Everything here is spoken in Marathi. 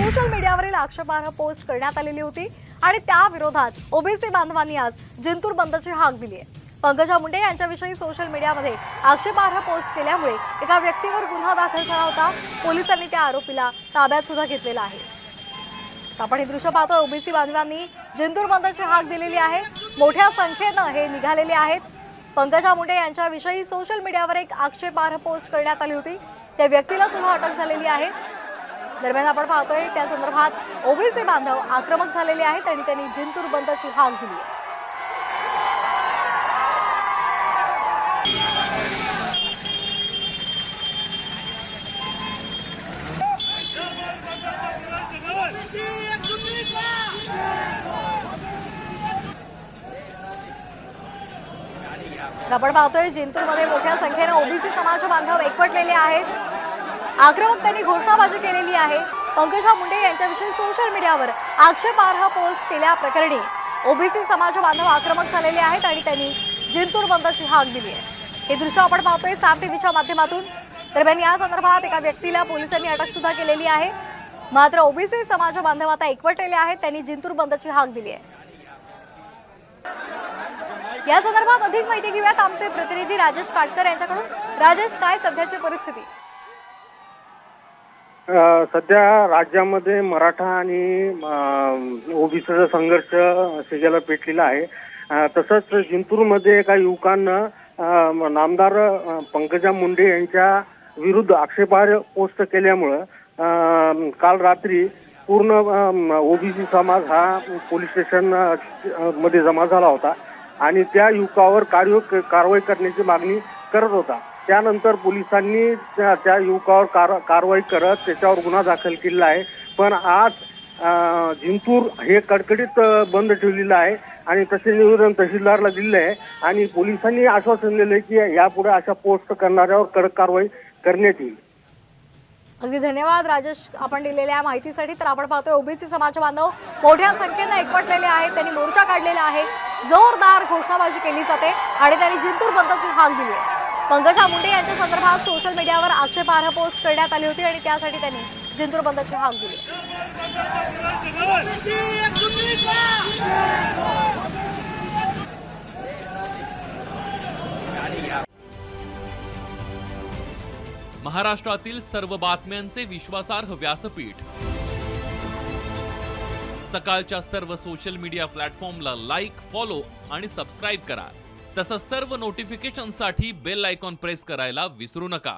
सोशल मीडियावरील आक्षेपार्ह पोस्ट करण्यात आलेली होती आणि त्या विरोधात ओबीसी बांधवांनी आज जिंतूर बंदची हाक दिली आहे। पंकजा मुंडे यांच्याविषयी सोशल मीडियामध्ये आक्षेपार्ह पोस्ट केल्यामुळे एका व्यक्तीवर गुन्हा दाखल झाला होता। पोलिसांनी त्या आरोपीला ताब्यात सुद्धा घेतलेला आहे। आपण हे दृश्य पाहतोय। ओबीसी बांधवांनी जिंतूर बंदची हाक दिलेली आहे। मोठ्या संख्येने हे निघालेले आहेत। पंकजा मुंडे यांच्याविषयी सोशल मीडियावर एक आक्षेपार्ह पोस्ट करण्यात आली होती। त्या व्यक्तीला सुद्धा अटक झालेली आहे। दरम्यान आपण पाहतोय त्या संदर्भात ओबीसी बांधव आक्रमक झालेले आहेत आणि त्यांनी जिंतूर बंदची हाक दिली आहे। आपण पाहतोय जिंतूरमध्ये मोठ्या संख्येने ओबीसी समाज बांधव एकवटलेले आहेत। आक्रमक त्यांनी घोषणाबाजी केलेली आहे। पंकजा मुंडे यांच्याविषयी सोशल मीडियावर आक्षेपार्ह पोस्ट केल्याप्रकरणी ओबीसी समाज बांधव आक्रमक झालेले आहेत आणि त्यांनी जिंतूर बंदची हाक दिली आहे। हे दृश्य आपण पाहतोय साम टीव्हीच्या माध्यमातून। दरम्यान या संदर्भात एका व्यक्तीला पोलिसांनी अटक सुद्धा केलेली आहे। मात्र ओबीसी समाज बांधव आता एकवटलेले आहेत। त्यांनी जिंतूर बंदची हाक दिली आहे। या संदर्भात अधिक माहिती घेऊयात आमचे प्रतिनिधी राजेश काटकर यांच्याकडून। राजेश, काय सध्याची परिस्थिती? सध्या राज्यामध्ये मराठा आणि ओबीसीचा संघर्ष शिगेला पेटलेला आहे। तसंच जिंतूरमध्ये एका युवकांना नामदार पंकजा मुंडे यांच्या विरुद्ध आक्षेपार्ह पोस्ट केल्यामुळे काल रात्री पूर्ण ओबीसी समाज हा पोलीस स्टेशन मध्ये जमा झाला होता आणि त्या युवकावर कारवाई करण्याची मागणी करत होता। त्यानंतर पोलिसांनी त्या युवकावर कारवाई करत त्याच्यावर गुन्हा दाखल केला आहे। पण आज जिंतूर हे कडकडीत बंद ठेवलेलं आहे आणि तसे निवेदन तहसीलदारला दिले आहे आणि पोलिसांनी आश्वासन दिले की यापुढे अशा पोस्ट करणाऱ्यावर कडक कारवाई करण्यात येईल। अगदी धन्यवाद राजेश, आपण दिलेल्या माहितीसाठी। तर आपण पाहतोय ओबीसी समाज बांधव मोठ्या संख्येने एकवटलेले आहेत। त्यांनी मोर्चा काढलेला आहे, जोरदार घोषणाबाजी केली जाते आणि त्यांनी जिंतूर बंदची हाक दिली आहे। पंकजा मुंडे यांच्या संदर्भात सोशल मीडियावर आक्षेपार्ह पोस्ट करण्यात आली होती आणि त्यासाठी त्यांनी जिंतूर बंदची हाक दिली। महाराष्ट्रातील सर्व बातम्यांचे विश्वासार्ह व्यासपीठ सकाळच्या सर्व सोशल मीडिया प्लॅटफॉर्मला लाईक, फॉलो आणि सबस्क्राईब करा। तसंच सर्व नोटिफिकेशनसाठी बेल आयकॉन प्रेस करायला विसरू नका।